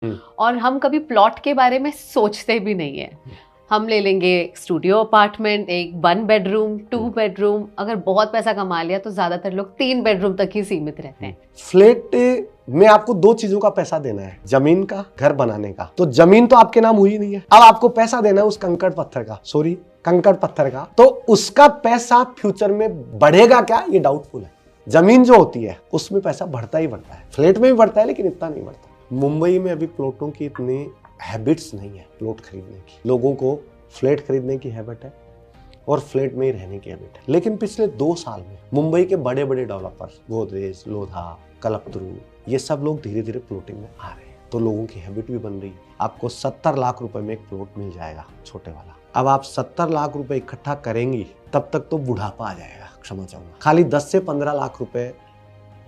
और हम कभी प्लॉट के बारे में सोचते भी नहीं है। हम ले लेंगे स्टूडियो अपार्टमेंट, एक 1 बेडरूम 2 बेडरूम, अगर बहुत पैसा कमा लिया तो ज्यादातर लोग 3 बेडरूम तक ही सीमित रहते हैं। फ्लैट में आपको 2 चीजों का पैसा देना है, जमीन का, घर बनाने का। तो जमीन तो आपके नाम हुई नहीं है, अब आपको पैसा देना है उस कंकड़ पत्थर का। तो उसका पैसा फ्यूचर में बढ़ेगा क्या, ये डाउटफुल है। जमीन जो होती है उसमें पैसा बढ़ता ही बढ़ता है, फ्लैट में भी बढ़ता है लेकिन इतना नहीं बढ़ता। मुंबई में अभी प्लॉटों की इतनी हैबिट्स नहीं है प्लॉट खरीदने की। लोगों को फ्लैट खरीदने की हैबिट है और फ्लैट में ही रहने की हैबिट है। लेकिन पिछले 2 साल में मुंबई के बड़े बड़े डेवलपर्स, गोदरेज, लोधा, कल्पतरू, ये सब लोग धीरे धीरे प्लॉटिंग में आ रहे हैं। तो लोगों की हैबिट भी बन रही है। आपको 70 लाख रुपए में एक प्लॉट मिल जाएगा, छोटे वाला। अब आप 70 लाख रुपए इकट्ठा करेंगी तब तक तो बुढ़ापा आ जाएगा, क्षमा चाहूंगा। खाली 10 से 15 लाख रुपए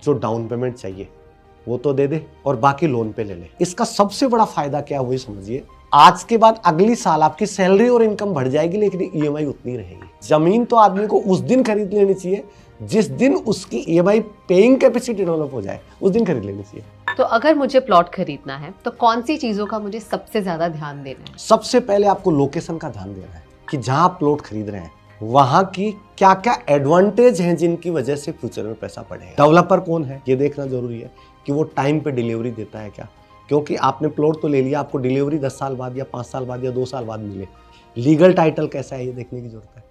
जो डाउन पेमेंट चाहिए वो तो दे दे और बाकी लोन पे ले ले। इसका सबसे बड़ा फायदा क्या है वही समझिए। आज के बाद अगली साल आपकी सैलरी और इनकम बढ़ जाएगी लेकिन ईएमआई उतनी रहेगी। जमीन तो आदमी को उस दिन खरीद लेनी चाहिए जिस दिन उसकी ईएमआई पेइंग कैपेसिटी डेवलप हो जाए, उस दिन खरीद लेनी चाहिए। तो अगर मुझे प्लॉट खरीदना है तो कौन सी चीजों का मुझे सबसे ज्यादा ध्यान देना है? सबसे पहले आपको लोकेशन का ध्यान देना है कि जहां आप प्लॉट खरीद रहे हैं वहां की क्या क्या एडवांटेज हैं जिनकी वजह से फ्यूचर में पैसा बढ़ेगा। डेवलपर कौन है ये देखना जरूरी है कि वो टाइम पे डिलीवरी देता है क्या, क्योंकि आपने प्लॉट तो ले लिया, आपको डिलीवरी 10 साल बाद या 5 साल बाद या 2 साल बाद मिले। लीगल टाइटल कैसा है ये देखने की जरूरत है।